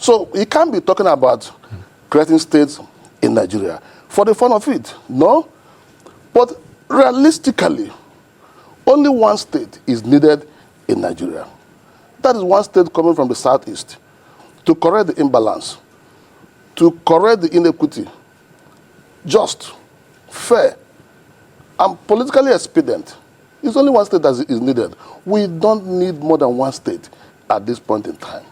So he can't be talking about creating states in Nigeria for the fun of it. No. But realistically, only one state is needed in Nigeria. That is one state coming from the southeast to correct the imbalance, to correct the inequity, just, fair, and politically expedient. It's only one state that is needed. We don't need more than one state at this point in time.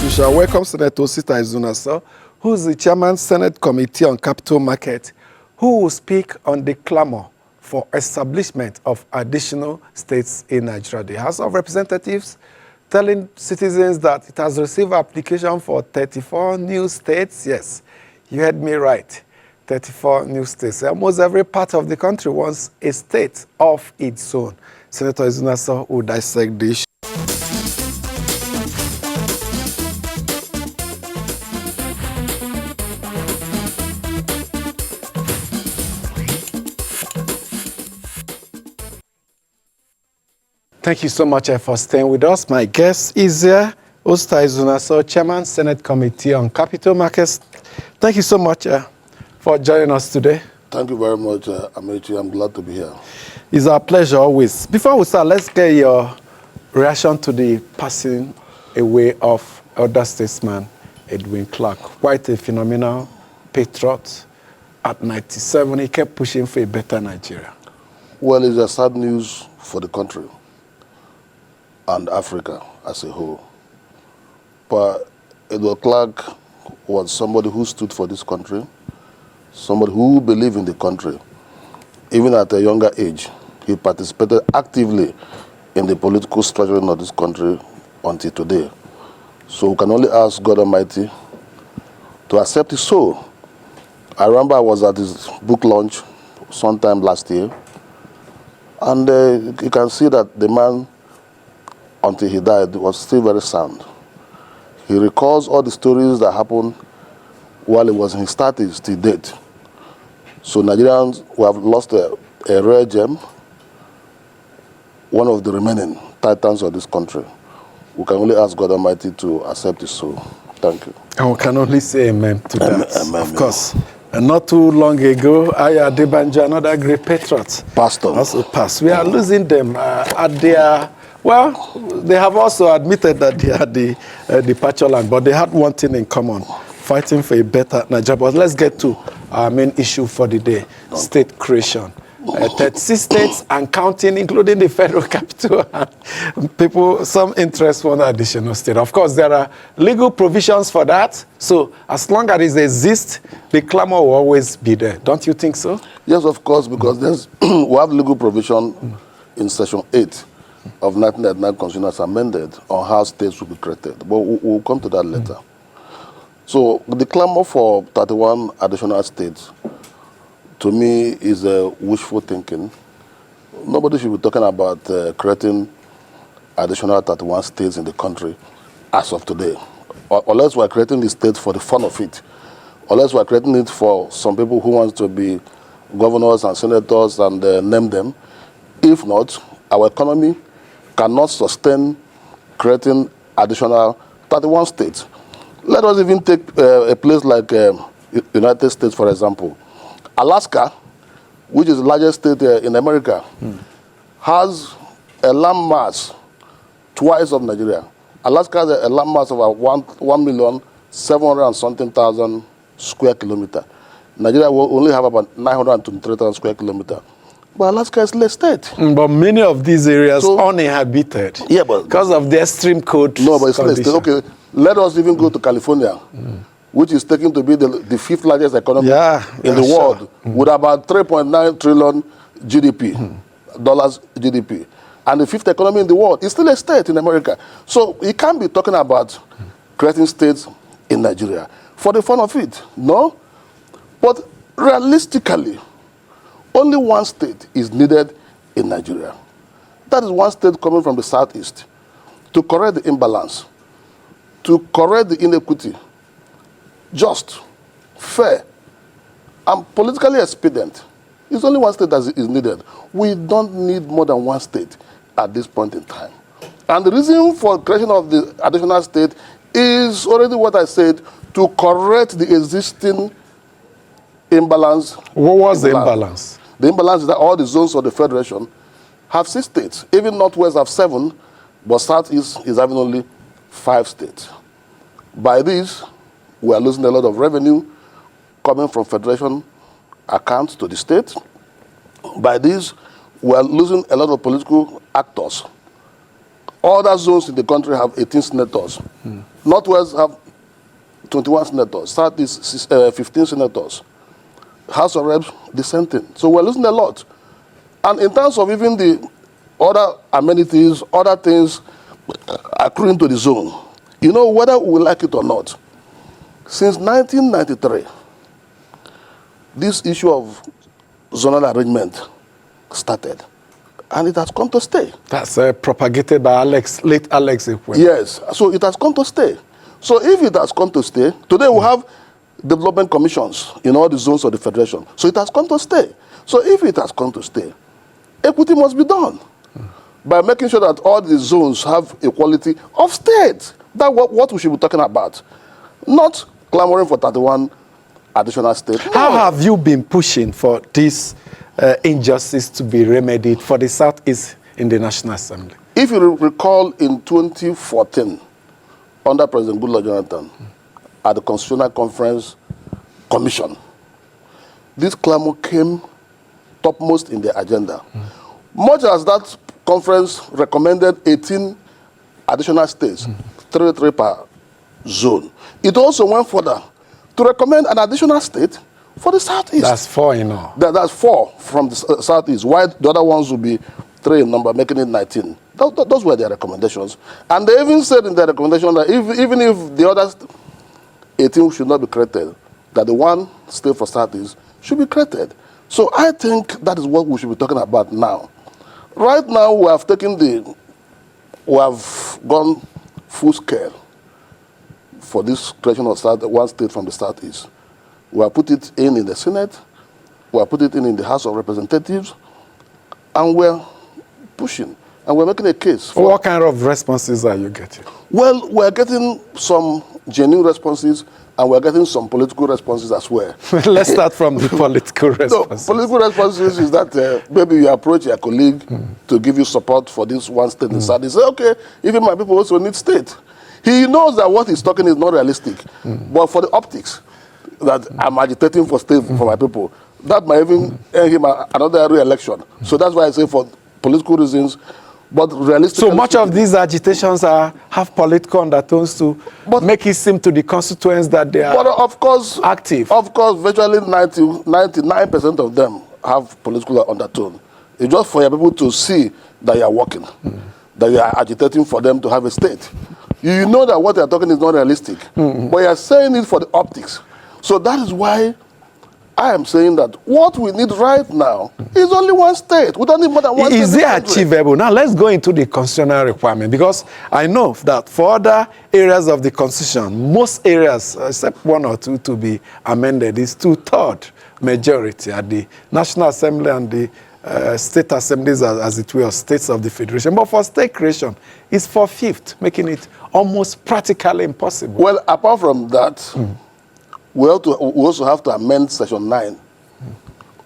We shall welcome Senator Osita Izunaso, who is the Chairman Senate Committee on Capital Market, who will speak on the clamor for establishment of additional states in Nigeria. The House of Representatives telling citizens that it has received application for 34 new states. Yes, you heard me right, 34 new states. Almost every part of the country wants a state of its own. Senator Izunaso will dissect the issue. Thank you so much for staying with us. My guest is Osita Izunaso, Chairman, Senate Committee on Capital Markets. Thank you so much for joining us today. Thank you very much, Amaechi. I'm glad to be here. It's our pleasure always. Before we start, let's get your reaction to the passing away of elder statesman Edwin Clark. Quite a phenomenal patriot. At 97, he kept pushing for a better Nigeria. Well, it's a sad news for the country and Africa as a whole. But Edward Clark was somebody who stood for this country, somebody who believed in the country. Even at a younger age, he participated actively in the political structuring of this country until today. So we can only ask God Almighty to accept his soul. I remember I was at his book launch sometime last year, and you can see that the man, until he died, was still very sound. He recalls all the stories that happened while he was in his 30s till date. So Nigerians who have lost a rare gem, one of the remaining titans of this country. We can only ask God Almighty to accept his soul. Thank you. And we can only say amen to that. Amen, of course. And not too long ago, Aya Adebanjo, another great patriot, pastor, also passed. We are losing them at their... Well, they have also admitted that they had the departure line, but they had one thing in common, fighting for a better Nigeria. But let's get to our main issue for the day, state creation. 36 states and counting, including the federal capital. People, some interest for an additional state. Of course, there are legal provisions for that. So as long as it exists, the clamor will always be there. Don't you think so? Yes, of course, because there's we have legal provision in Section 8 of 1999 Constitution as amended on how states will be created. But we'll come to that later. So the clamor for 31 additional states, to me, is wishful thinking. Nobody should be talking about creating additional 31 states in the country as of today. Unless we're creating the states for the fun of it. Unless we're creating it for some people who want to be governors and senators and name them. If not, our economy cannot sustain creating additional 31 states. Let us even take a place like United States, for example. Alaska, which is the largest state in America, has a land mass twice of Nigeria. Alaska has a land mass of 1,700,000 and something square kilometers. Nigeria will only have about 923,000 square kilometers. But Alaska is less state. But many of these areas are uninhabited. Yeah, but because of the extreme cold. No, but it's less state. Okay, let us even go to California, which is taken to be the fifth largest economy in the world, with about 3.9 trillion GDP, dollars GDP. And the fifth economy in the world is still a state in America. So you can't be talking about creating states in Nigeria for the fun of it. No. But realistically, only one state is needed in Nigeria. That is one state coming from the southeast to correct the imbalance, to correct the inequity, just, fair, and politically expedient. It's only one state that is needed. We don't need more than one state at this point in time. And the reason for creation of the additional state is already what I said, to correct the existing imbalance. What was the imbalance? The imbalance is that all the zones of the federation have 6 states. Even Northwest have 7, but Southeast is having only 5 states. By this, we are losing a lot of revenue coming from federation accounts to the state. By this, we are losing a lot of political actors. Other zones in the country have 18 senators. Northwest have 21 senators. Southeast 15 senators. House of Reps, the same thing. So we're losing a lot. And in terms of even the other amenities, other things accruing to the zone, you know, whether we like it or not, since 1993, this issue of zonal arrangement started. And it has come to stay. That's propagated by late Alex Ekwem. Yes, so it has come to stay. So if it has come to stay, today we have development commissions in all the zones of the federation. So it has come to stay. So if it has come to stay, equity must be done by making sure that all the zones have equality of state. That's what we should be talking about. Not clamoring for 31 additional states. How have you been pushing for this injustice to be remedied for the Southeast in the National Assembly? If you recall, in 2014, under President Bola Jonathan, at the Constitutional Conference Commission, this Clamour came topmost in the agenda. Much as that conference recommended 18 additional states, 3 per zone, it also went further to recommend an additional state for the Southeast. That's 4 in all. That's 4 from the Southeast, while the other ones will be 3 in number, making it 19. Those were their recommendations. And they even said in their recommendation that even if the other 18 should not be created, that the one state for Southeast should be created. So I think that is what we should be talking about now. Right now, we have gone full scale for this creation of one state from the Southeast. We have put it in the Senate, we have put it in the House of Representatives, and we're pushing, and we're making a case. For what kind of responses are you getting? Well, we're getting some genuine responses, and we're getting some political responses as well. Let's start from the political responses. No, political responses is that maybe you approach your colleague to give you support for this one state in South. They say, okay, even my people also need state. He knows that what he's talking is not realistic, but for the optics, that I'm agitating for state for my people, that might even earn him another re-election. So that's why I say for political reasons, but realistically. So much of these agitations have political undertones to make it seem to the constituents that they are active. Of course, virtually 99% of them have political undertone. It's just for your people to see that you are working, that you are agitating for them to have a state. You know that what they are talking is not realistic, but you are saying it for the optics. So that is why I am saying that what we need right now is only one state. We don't need more than one state. Is it achievable? Now let's go into the constitutional requirement, because I know that for other areas of the constitution, most areas, except 1 or 2 to be amended, is 2/3 majority at the National Assembly and the state assemblies, as it were, states of the federation. But for state creation, it's 4/5, making it almost practically impossible. Well, apart from that, we also have to amend Section 9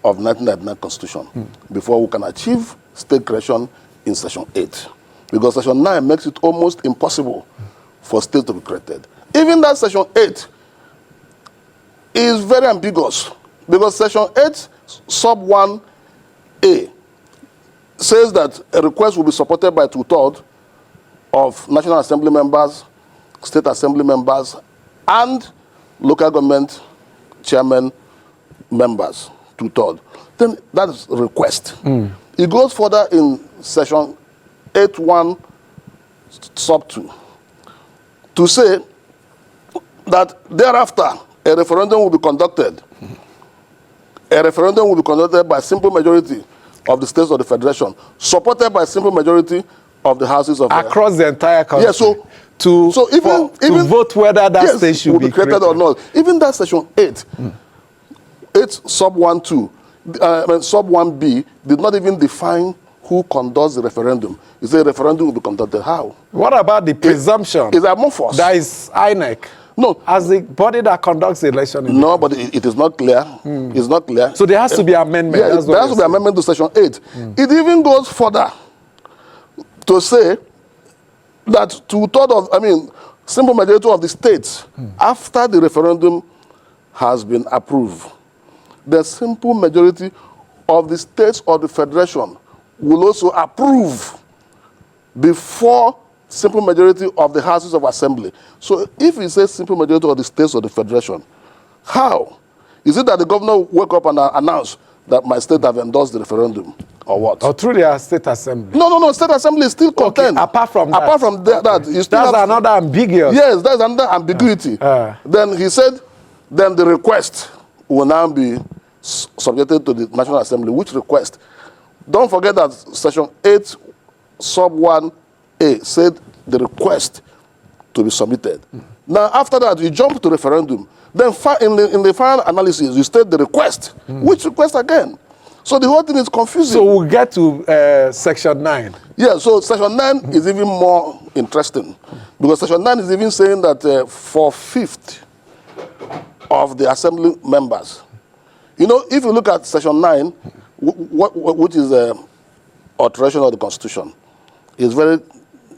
of 1999 Constitution before we can achieve state creation in Section 8. Because Section 9 makes it almost impossible for states to be created. Even that Section 8 is very ambiguous, because Section 8, sub 1A, says that a request will be supported by 2/3 of National Assembly members, State Assembly members, and local government chairman members, 2/3. Then that is a request. It goes further in Section 8.1 sub 2 to say that thereafter a referendum will be conducted. A referendum will be conducted by simple majority of the states of the federation, supported by simple majority of the houses of across the entire country. Yeah, so to vote whether that state should be created or not. Even that section 8, 8 sub 1(2), sub 1(b) did not even define who conducts the referendum. It said referendum will be conducted. How? What about the presumption? Is amorphous. That is INEC. No. As the body that conducts the election. No, but it is not clear. It's not clear. So there has to be amendment. Yeah, there has to be amendment to section 8. It even goes further to say that simple majority of the states, after the referendum has been approved, the simple majority of the states of the federation will also approve before simple majority of the houses of assembly. So if it says simple majority of the states of the federation, how? Is it that the governor wake up and announce that my state have endorsed the referendum, or what? Or through their state assembly? No, state assembly is still content. Apart from that. You still that's another ambiguous. Yes, that's another ambiguity. Then he said, then the request will now be subjected to the National Assembly. Which request? Don't forget that section 8 sub 1(a) said the request to be submitted. Now, after that, you jump to referendum. Then in the final analysis, you state the request. Which request again? So the whole thing is confusing. So we'll get to section 9. Yeah, so section 9 is even more interesting. Because section 9 is even saying that 4/5 of the assembly members. You know, if you look at section 9, which is alteration of the constitution, is very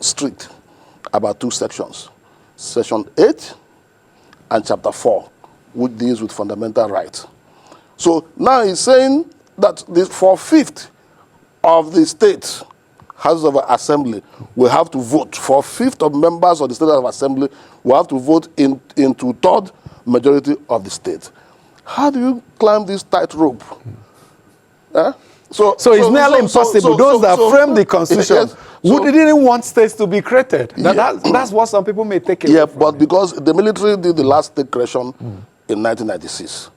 strict about 2 sections. Section 8 and chapter 4, which deals with fundamental rights. So now he's saying that the 4/5 of the state houses of assembly will have to vote. 4/5 of members of the state of assembly will have to vote in 2/3 majority of the state. How do you climb this tightrope? So it's nearly impossible. Those that frame the constitution didn't want states to be created. That's what some people may take it. Yeah, but because the military did the last state creation in 1996,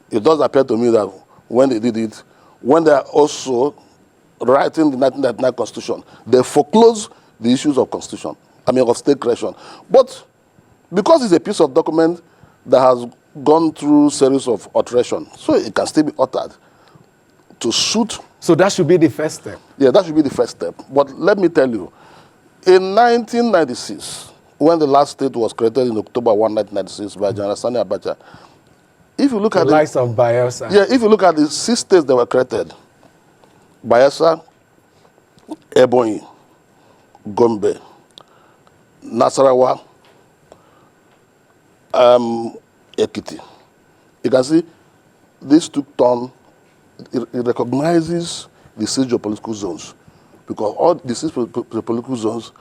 it does appear to me that when they did it, when they are also writing the 1999 constitution, they foreclose the issues of constitution, of state creation. But because it's a piece of document that has gone through series of alteration, so it can still be altered to suit. So that should be the first step. Yeah, that should be the first step. But let me tell you, in 1996, when the last state was created in October 1, 1996 by General Sani Abacha, if you look at the likes of Bayelsa. Yeah, if you look at the 6 states that were created, Bayelsa, Ebonyi, Gombe, Nasarawa, Ekiti. You can see this took turn. It recognizes the 6 geopolitical zones, because all the 6 geopolitical zones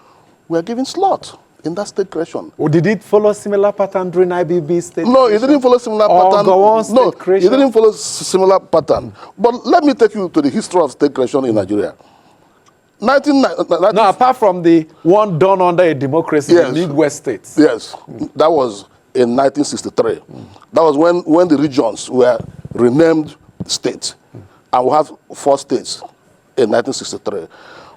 were given slot in that state creation. Or did it follow similar pattern during IBB state No, creation? it didn't follow similar pattern. No, it didn't follow similar pattern. But let me take you to the history of state creation in Nigeria. No, apart from the one done under a democracy in the Midwest states. Yes, that was in 1963. That was when the regions were renamed states. And we have 4 states in 1963.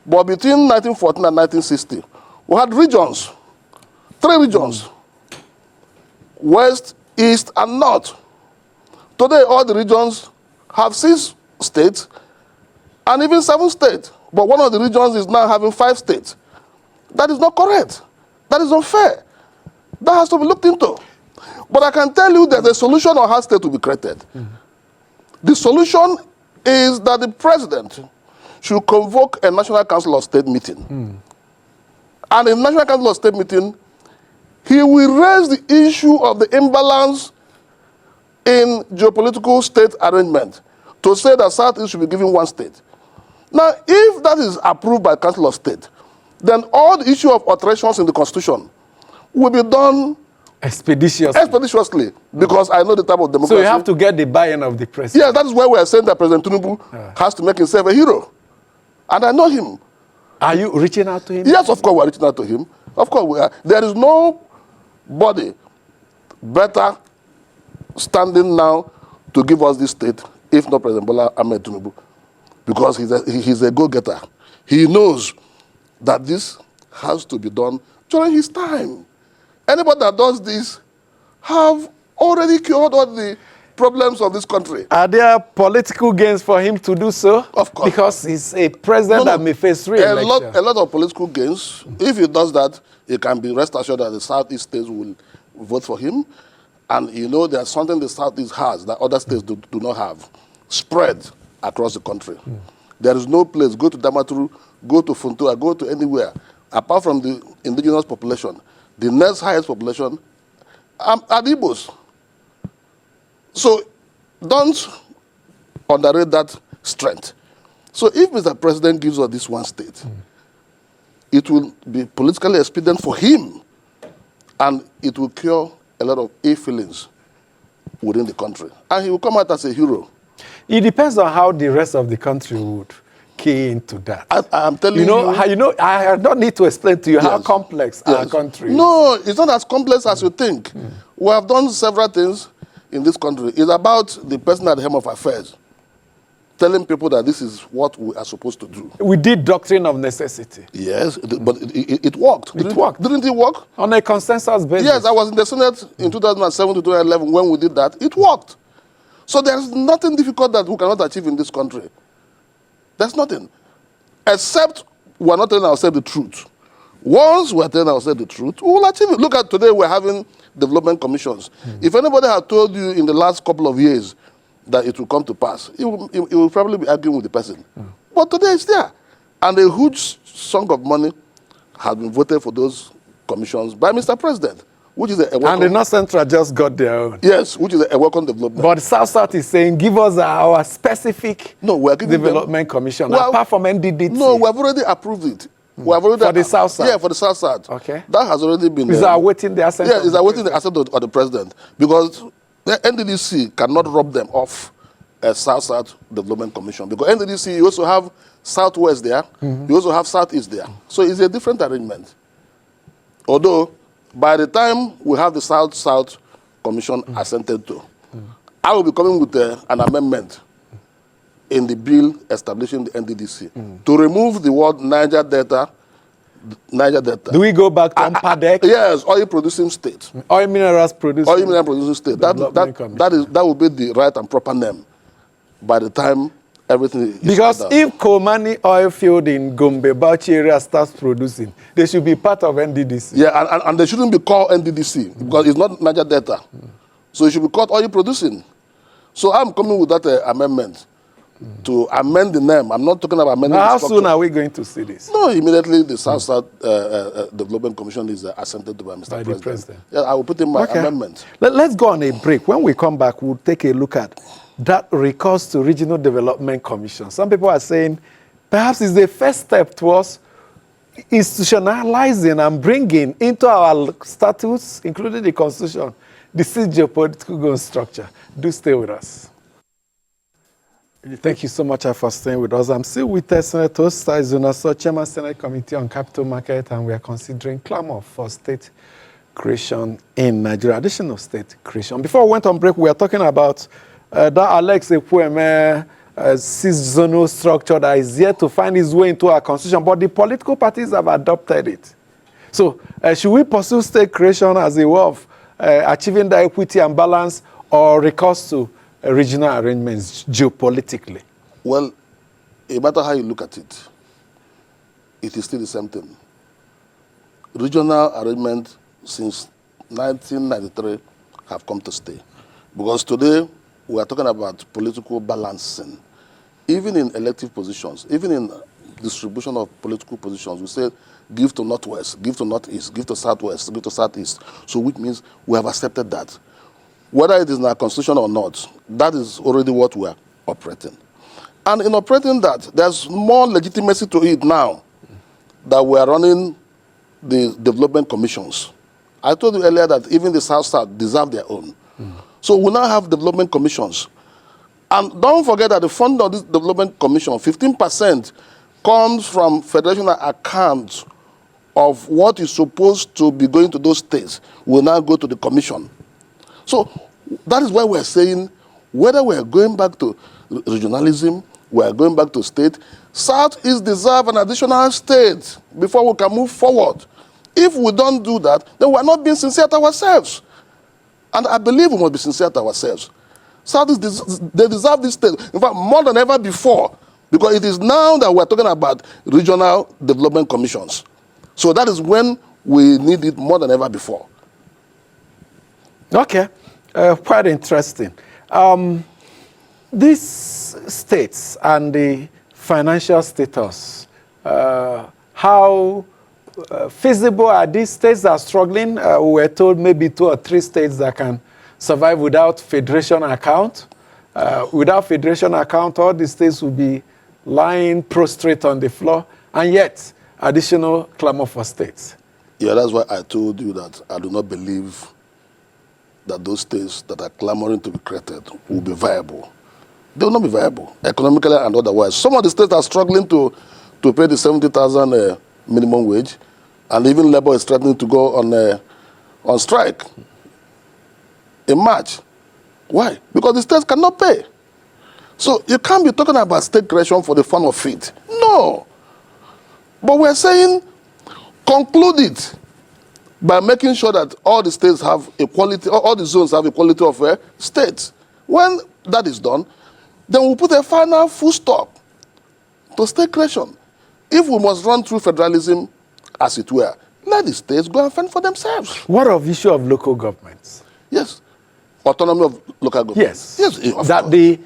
But between 1914 and 1960, we had regions, 3 regions, West, East, and North. Today, all the regions have 6 states and even 7 states. But one of the regions is now having 5 states. That is not correct. That is unfair. That has to be looked into. But I can tell you that the solution on how state will be created. The solution is that the president should convoke a National Council of State meeting. And in the National Council of State meeting, he will raise the issue of the imbalance in geopolitical state arrangement to say that Southeast should be given 1 state. Now, if that is approved by Council of State, then all the issue of alterations in the Constitution will be done expeditiously, because I know the type of democracy. So you have to get the buy-in of the president. Yeah, that is why we are saying that President Tinubu has to make himself a hero. And I know him. Are you reaching out to him? Yes, of course we are reaching out to him. Of course we are. There is nobody better standing now to give us this state, if not President Bola Ahmed Tinubu, because he's a go-getter. He knows that this has to be done during his time. Anybody that does this have already cured all the problems of this country. Are there political gains for him to do so? Of course. Because he's a president that may face re-election. A lot of political gains. If he does that, he can be rest assured that the Southeast states will vote for him. And you know there's something the Southeast has that other states do not have. Spread across the country. There is no place, go to Damaturu, go to Funtua, go to anywhere, apart from the indigenous population. The next highest population are the Igbos. So don't underrate that strength. So if Mr. President gives us this one state, it will be politically expedient for him, and it will cure a lot of ill feelings within the country. And he will come out as a hero. It depends on how the rest of the country would key into that. I'm telling you. I don't need to explain to you how complex our country is. No, it's not as complex as you think. We have done several things in this country. It's about the person at the helm of affairs telling people that this is what we are supposed to do. We did doctrine of necessity. Yes, but it worked. It worked. Didn't it work? On a consensus basis. Yes, I was in the Senate in 2007 to 2011 when we did that. It worked. So there's nothing difficult that we cannot achieve in this country. There's nothing. Except we're not telling ourselves the truth. Once we're telling ourselves the truth, we will achieve it. Look at today, we're having development commissions. If anybody had told you in the last couple of years that it will come to pass, it will probably be arguing with the person. But today it's there. And a huge sum of money has been voted for those commissions by Mr. President, which is a welcome. And the North Central just got their own. Yes, which is a welcome development. But South is saying, give us our specific development commission, apart from NDDT. No, we have already approved it. We have already for the South Side? Yeah, for the South Side. Okay. That has already been... Is awaiting the assent? Yeah, is awaiting the assent of the President. Because the NDDC cannot rob them off a South Side Development Commission. Because NDDC, you also have Southwest there. You also have Southeast there. So it's a different arrangement. Although, by the time we have the South-South Commission assented to, I will be coming with an amendment in the bill establishing the NDDC to remove the word Niger Delta. Do we go back to Padec? Yes, oil producing state. Oil minerals producing. Oil mineral producing state. That will be the right and proper name by the time everything is because if Komani oil field in Gombe, Bauchi area starts producing, they should be part of NDDC. Yeah, and they shouldn't be called NDDC because it's not Niger Delta. So it should be called oil producing. So I'm coming with that amendment to amend the name. I'm not talking about amending the structure. How soon are we going to see this? No, immediately the South-South Development Commission is assented to by Mr. President. Yeah, I will put in my amendment. Let's go on a break. When we come back, we'll take a look at that recourse to Regional Development Commission. Some people are saying perhaps it's the first step towards institutionalizing and bringing into our statutes, including the Constitution, the geopolitical goal structure. Do stay with us. Thank you so much for staying with us. I'm still with Senator Osita Izunaso, Chairman Senate Committee on Capital Market, and we are considering Clamour for state creation in Nigeria, additional state creation. Before we went on break, we were talking about that Alex Ekwueme zonal structure that is yet to find its way into our constitution, but the political parties have adopted it. So should we pursue state creation as a way of achieving the equity and balance, or recourse to regional arrangements geopolitically? Well, no matter how you look at it, it is still the same thing. Regional arrangements since 1993 have come to stay. Because today, we are talking about political balancing. Even in elective positions, even in distribution of political positions, we say give to Northwest, give to Northeast, give to Southwest, give to Southeast. So which means we have accepted that. Whether it is in our constitution or not, that is already what we are operating. And in operating that, there's more legitimacy to it now that we are running the development commissions. I told you earlier that even the South-South deserve their own. So we now have development commissions. And don't forget that the fund of this development commission, 15% comes from federational accounts of what is supposed to be going to those states will now go to the commission. So That is why we're saying whether we're going back to regionalism, we're going back to state, Southeast deserve an additional state before we can move forward. If we don't do that, then we're not being sincere to ourselves. And I believe we must be sincere to ourselves. Southeast, they deserve this state, in fact, more than ever before, because it is now that we're talking about regional development commissions. So that is when we need it more than ever before. Okay, quite interesting. These states and the financial status, how feasible are these states that are struggling? We were told maybe 2 or 3 states that can survive without federation account. Without federation account, all the states will be lying prostrate on the floor, and yet additional clamor for states. Yeah, that's why I told you that I do not believe that those states that are clamoring to be created will be viable. They will not be viable, economically and otherwise. Some of the states are struggling to pay the 70,000 minimum wage, and even labor is threatening to go on strike in March. Why? Because the states cannot pay. So you can't be talking about state creation for the fun of it. No. But we're saying conclude it by making sure that all the states have equality, all the zones have equality of states. When that is done, then we'll put a final full stop to state creation. If we must run through federalism, as it were, let the states go and fend for themselves. What of the issue of local governments? Yes. Autonomy of local governments. Yes. Yes. That the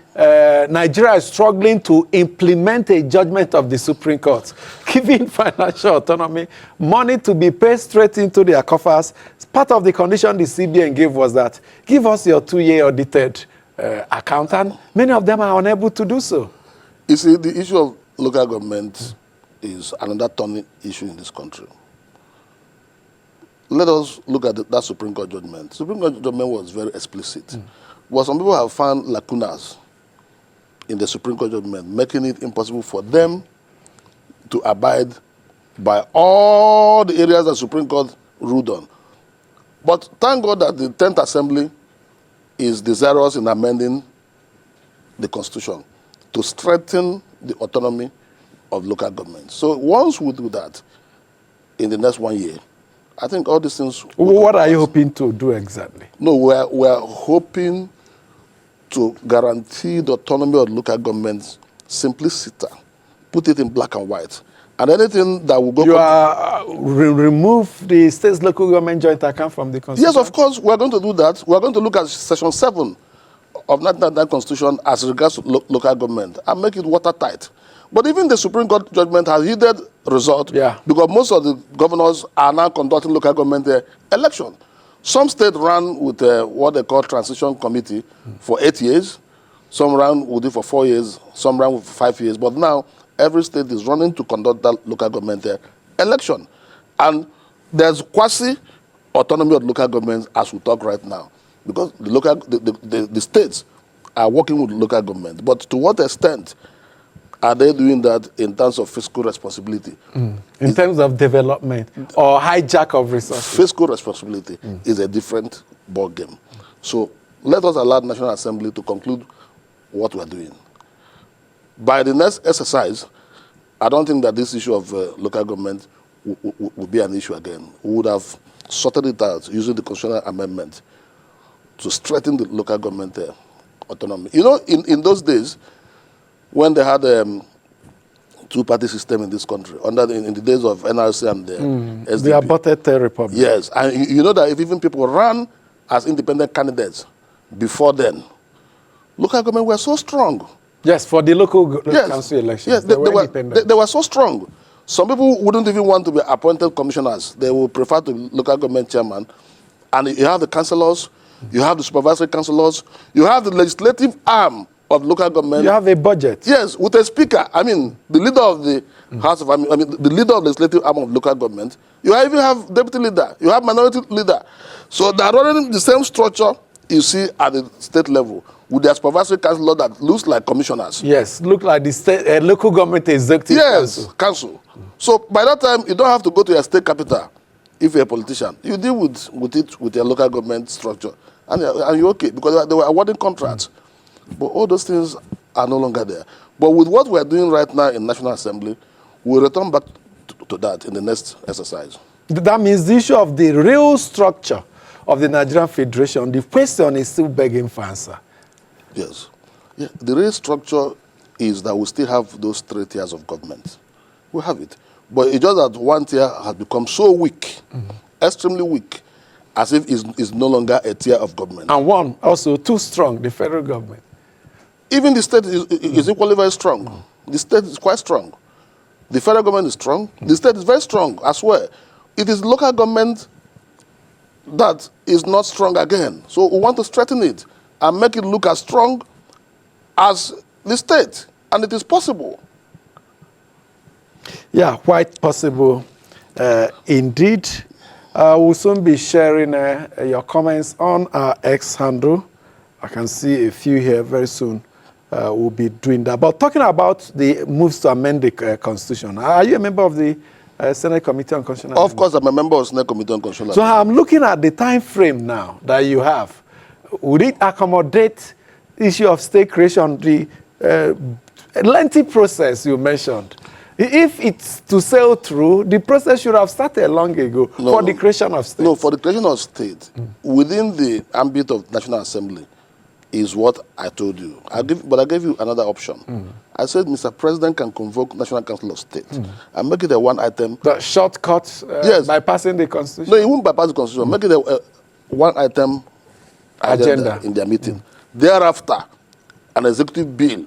Nigeria is struggling to implement a judgment of the Supreme Court, giving financial autonomy, money to be paid straight into their coffers. Part of the condition the CBN gave was that give us your 2-year audited account, and many of them are unable to do so. You see, the issue of local government is another thorny issue in this country. Let us look at that Supreme Court judgment. Supreme Court judgment was very explicit. But some people have found lacunas in the Supreme Court judgment, making it impossible for them to abide by all the areas that Supreme Court ruled on. But thank God that the 10th Assembly is desirous in amending the Constitution to strengthen the autonomy of local government. So once we do that in the next 1 year, I think all these things... What are you hoping to do exactly? No, we're hoping to guarantee the autonomy of local governments, simplicity, put it in black and white. And anything that will go... You are remove the state's local government joint account from the Constitution? Yes, of course, we're going to do that. We're going to look at Section 7 of 1999 Constitution as regards to local government and make it watertight. But even the Supreme Court judgment has yielded result because most of the governors are now conducting local government election. Some states ran with what they call transition committee for 8 years. Some ran with it for 4 years. Some ran with 5 years. But now every state is running to conduct that local government election. And there's quasi-autonomy of local governments as we talk right now. Because the states are working with local government. But to what extent are they doing that in terms of fiscal responsibility? In terms of development or hijack of resources? Fiscal responsibility is a different ballgame. So let us allow the National Assembly to conclude what we're doing. By the next exercise, I don't think that this issue of local government will be an issue again. We would have sorted it out using the constitutional amendment to strengthen the local government autonomy. You know, in those days, when they had two-party system in this country, in the days of NRC and SDP. The aborted republic. Yes, and you know that if even people ran as independent candidates before then, local government were so strong. Yes, for the local council elections. Yes, they were so strong. Some people wouldn't even want to be appointed commissioners. They would prefer to be local government chairman. And you have the councillors, you have the supervisory councillors, you have the legislative arm of local government. You have a budget. Yes, with a speaker. I mean, the leader of the House of, the leader of the legislative arm of local government. You even have deputy leader. You have minority leader. So they are running the same structure you see at the state level with their supervisory council that looks like commissioners. Yes, look like the state local government executive council. So by that time, you don't have to go to your state capital if you're a politician. You deal with it with your local government structure And you're okay, because they were awarding contracts. But all those things are no longer there. But with what we're doing right now in National Assembly, we'll return back to that in the next exercise. That means the issue of the real structure of the Nigerian Federation, the question is still begging for answer. Yes. Yeah, the real structure is that we still have those 3 tiers of government. We have it. But it's just that one tier has become so weak, extremely weak, as if it's no longer a tier of government. And one also too strong, the federal government. Even the state is equally very strong. The state is quite strong. The federal government is strong. The state is very strong as well. It is local government that is not strong again. So we want to strengthen it and make it look as strong as the state. And it is possible. Yeah, quite possible. Indeed. We'll soon be sharing your comments on our X handle. I can see a few here very soon. We'll be doing that. But talking about the moves to amend the Constitution, are you a member of the Senate Committee on Constitutional? Of course, I'm a member of the Senate Committee on Constitutional. So I'm looking at the time frame now that you have. Would it accommodate the issue of state creation, the lengthy process you mentioned? If it's to sail through, the process should have started long ago for the creation of state. No, for the creation of state, within the ambit of National Assembly, is what I told you. But I gave you another option. I said Mr. President can convoke National Council of State and make it a one item. The shortcut yes. bypassing the Constitution? No, it won't bypass the Constitution. Make it a one item agenda in their meeting. Thereafter, an executive bill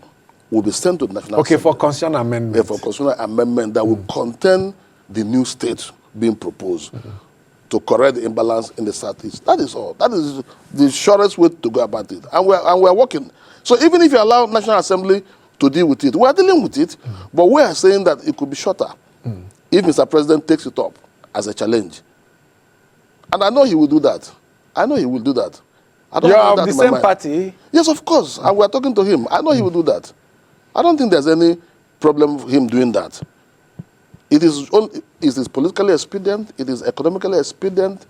will be sent to the National Assembly. For constitutional amendment. Yeah, for constitutional amendment that will contain the new state being proposed to correct the imbalance in the Southeast. That is all. That is the surest way to go about it. And we're working. So even if you allow National Assembly to deal with it, we're dealing with it, but we are saying that it could be shorter if Mr. President takes it up as a challenge. And I know he will do that. I know he will do that. I don't You're have of that the in my same mind. party? Yes, of course. And we're talking to him. I know he will do that. I don't think there's any problem with him doing that. It is politically expedient. It is economically expedient.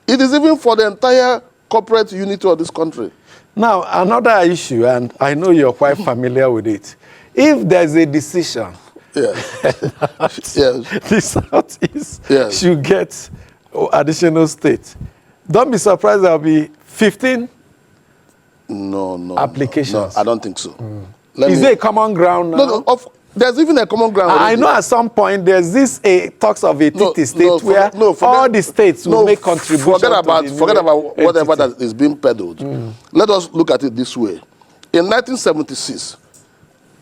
It is even for the entire corporate unity of this country. Now, another issue, and I know you're quite familiar with it. If there's a decision the Southeast should get additional states, don't be surprised there'll be 15 applications. No, I don't think so. Is there a common ground now? No, there's even a common ground. I know at some point there's this talks of a TT state where all the states will make contributions. Forget about whatever that is being peddled. Let us look at it this way. In 1976,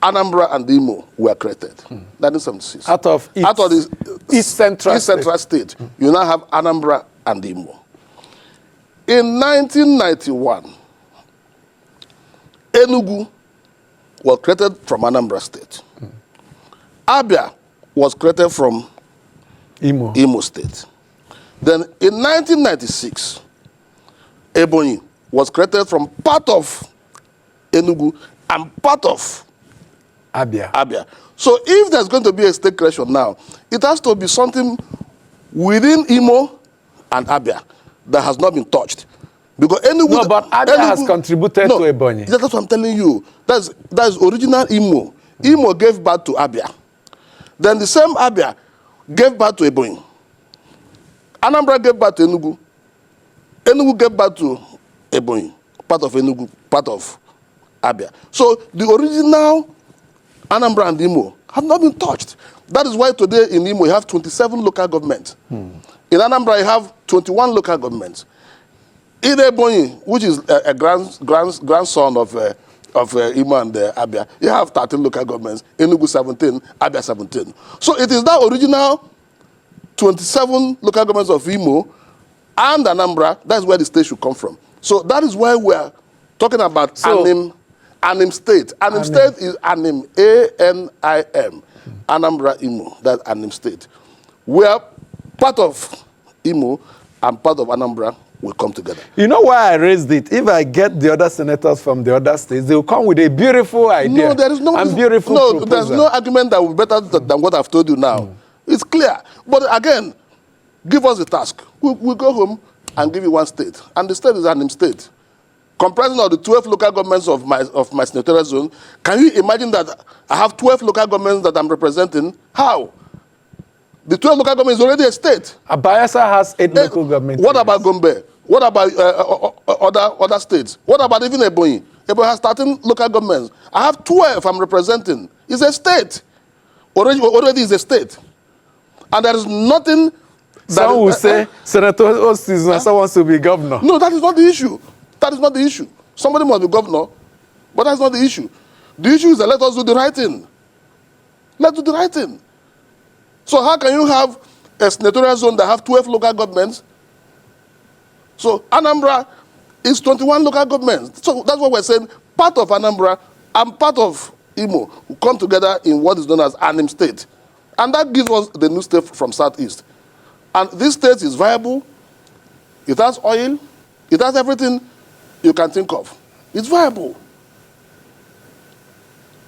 Anambra and Imo were created. 1976. Out of the East Central State. You now have Anambra and Imo. In 1991, Enugu was created from Anambra State. Abia was created from Imo State. Then in 1996, Ebonyi was created from part of Enugu and part of Abia. So if there's going to be a state creation now, it has to be something within Imo and Abia that has not been touched. Because Enugu, but Abia has contributed to Ebonyi. That's what I'm telling you. That's original Imo. Imo gave birth to Abia. Then the same Abia gave birth to Ebonyi. Anambra gave birth to Enugu. Enugu gave birth to Ebonyi. Part of Enugu, part of Abia. So the original Anambra and Imo have not been touched. That is why today in Imo you have 27 local governments. In Anambra you have 21 local governments. In Ebonyi, which is a grandson of Imo and Abia, you have 13 local governments, Enugu 17, Abia 17. So it is that original 27 local governments of Imo and Anambra, that's where the state should come from. So that is why we are talking about Anim State. Anim State is Anim, A-N-I-M, Anambra Imo, that's Anim State. We are part of Imo and part of Anambra will come together. You know why I raised it? If I get the other senators from the other states, they will come with a beautiful idea. No, there is no beautiful proposal. There's no argument that will be better than what I've told you now. It's clear. But again, give us the task. We'll go home and give you one state. And the state is Anim State, comprising of the 12 local governments of my senatorial zone. Can you imagine that I have 12 local governments that I'm representing? How? The 12 local governments is already a state. Bayelsa has 8 local governments. What about Gombe? What about other states? What about even Ebonyi? Ebonyi has 13 local governments. I have 12 I'm representing. It's a state. Already is a state. And there is nothing... Some will say Senator Osita Izunaso wants to be governor. No, that is not the issue. That is not the issue. Somebody must be governor, but that's not the issue. The issue is that let us do the right thing. Let's do the right thing. So how can you have a senatorial zone that have 12 local governments? So Anambra is 21 local governments. So that's what we're saying. Part of Anambra and part of Imo will come together in what is known as Anim State. And that gives us the new state from Southeast. And this state is viable. It has oil. It has everything you can think of. It's viable.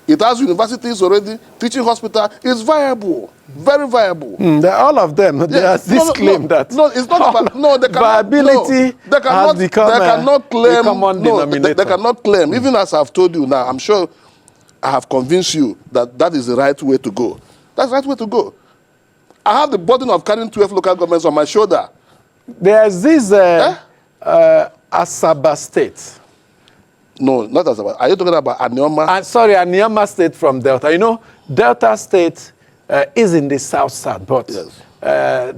It has universities already, teaching hospital. It's viable, very viable. All of them. Yes. There's this claim that no, it's not about they cannot, viability has become they cannot claim, a common denominator. They cannot claim. Even as I've told you now, I'm sure I have convinced you that that is the right way to go. That's the right way to go. I have the burden of carrying 12 local governments on my shoulder. There's this Asaba State. No, not Asaba. Are you talking about Anioma? Sorry, Anioma State from Delta. You know, Delta State is in the south, but yes.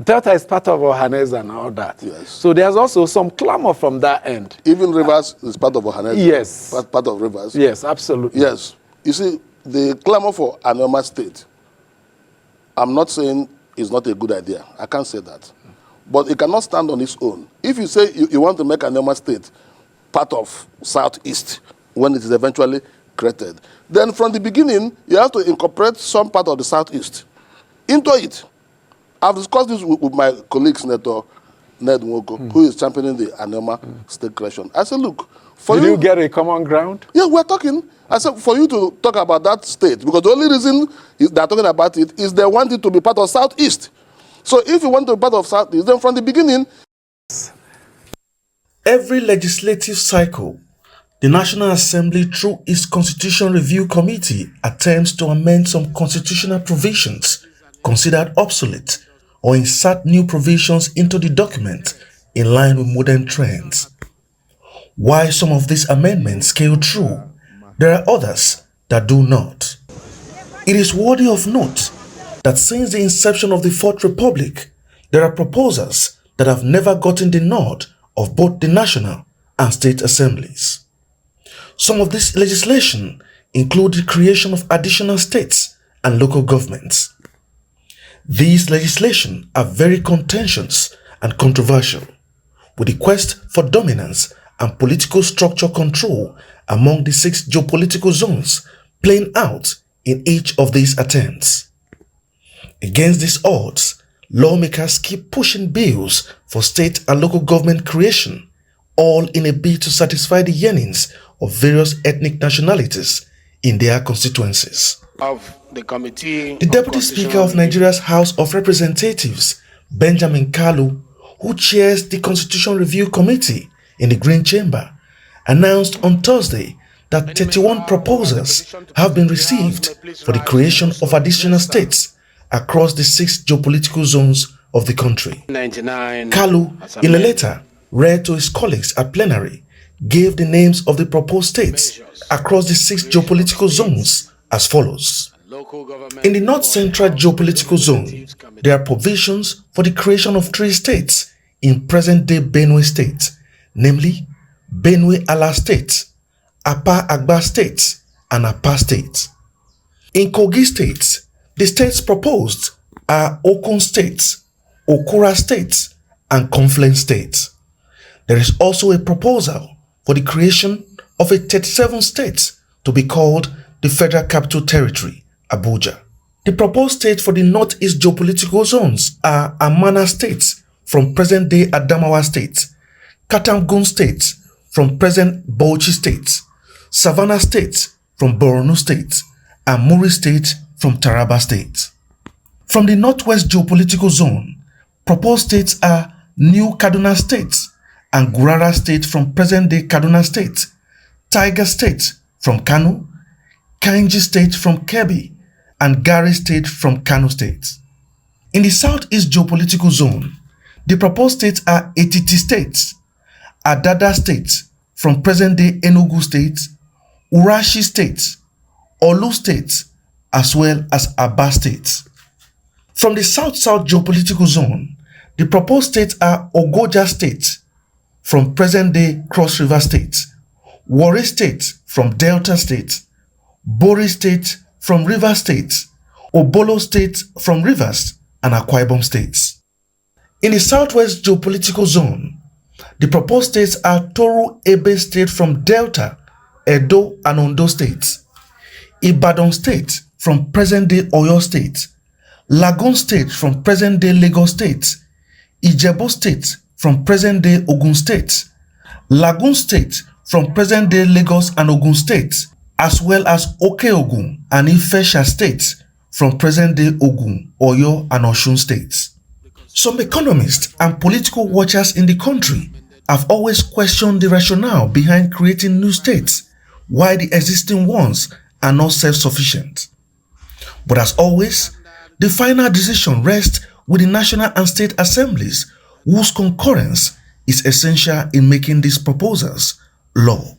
Delta is part of Ohanese and all that. Yes. So there's also some clamor from that end. Even Rivers is part of Ohanese? Yes. Part of Rivers? Yes, absolutely. Yes. You see, the clamor for Anioma State, I'm not saying it's not a good idea. I can't say that. But it cannot stand on its own. If you say you want to make Anioma State part of Southeast when it is eventually created, then from the beginning, you have to incorporate some part of the Southeast into it. I've discussed this with my colleague, Senator Ned Nwoko, who is championing the Anioma State creation. I said, look, Did you get a common ground? Yeah, we're talking. I said, for you to talk about that state, because the only reason they're talking about it is they want it to be part of Southeast. So if you want to be part of Southeast, then from the beginning... Every legislative cycle, the National Assembly, through its Constitution Review Committee, attempts to amend some constitutional provisions considered obsolete or insert new provisions into the document in line with modern trends. While some of these amendments scale through, there are others that do not. It is worthy of note that since the inception of the Fourth Republic, there are proposals that have never gotten the nod of both the national and state assemblies. Some of this legislation include the creation of additional states and local governments. These legislation are very contentious and controversial, with the quest for dominance and political structure control among the 6 geopolitical zones playing out in each of these attempts. Against these odds, lawmakers keep pushing bills for state and local government creation, all in a bid to satisfy the yearnings of various ethnic nationalities in their constituencies. The Deputy Speaker of Nigeria's House of Representatives, Benjamin Kalu, who chairs the Constitution Review Committee in the Green Chamber, announced on Thursday that 31 proposals have been received for the creation of additional states across the 6 geopolitical zones of the country. Kalu, in a letter read to his colleagues at plenary, gave the names of the proposed states across the 6 geopolitical zones as follows. In the North Central Geopolitical Zone, there are provisions for the creation of 3 states in present-day Benue State, namely Benue Ala State, Apa Agba State, and Apa State. In Kogi State, the states proposed are Okun State, Okura State, and Confluence State. There is also a proposal for the creation of a 37 states to be called the Federal Capital Territory, Abuja. The proposed states for the Northeast geopolitical zones are Amana State from present-day Adamawa State, Katamgun State from present Bauchi State, Savannah State from Borno State, and Muri State from Taraba State. From the Northwest geopolitical zone, proposed states are New Kaduna State and Gurara State from present-day Kaduna State, Tiger State from Kano, Kainji State from Kebbi, and Gari State from Kano State. In the Southeast Geopolitical Zone, the proposed states are Etiti State, Adada State from present-day Enugu State, Urashi State, Olu State, as well as Aba State. From the South-South Geopolitical Zone, the proposed states are Ogoja State from present-day Cross River State, Warri State from Delta State, Bori State from River State, Obolo State from Rivers, and Akwa Ibom States. In the Southwest Geopolitical Zone, the proposed states are Toru Ebe State from Delta, Edo, and Ondo States, Ibadan State from present-day Oyo State, Lagun State from present-day Lagos State, Ijebu State from present-day Ogun State, Lagun State from present-day Lagos and Ogun State, as well as Oke-Ogun and Ifesha State from present-day Ogun, Oyo, and Osun States. Some economists and political watchers in the country have always questioned the rationale behind creating new states, while the existing ones are not self-sufficient. But as always, the final decision rests with the national and state assemblies, whose concurrence is essential in making these proposals law.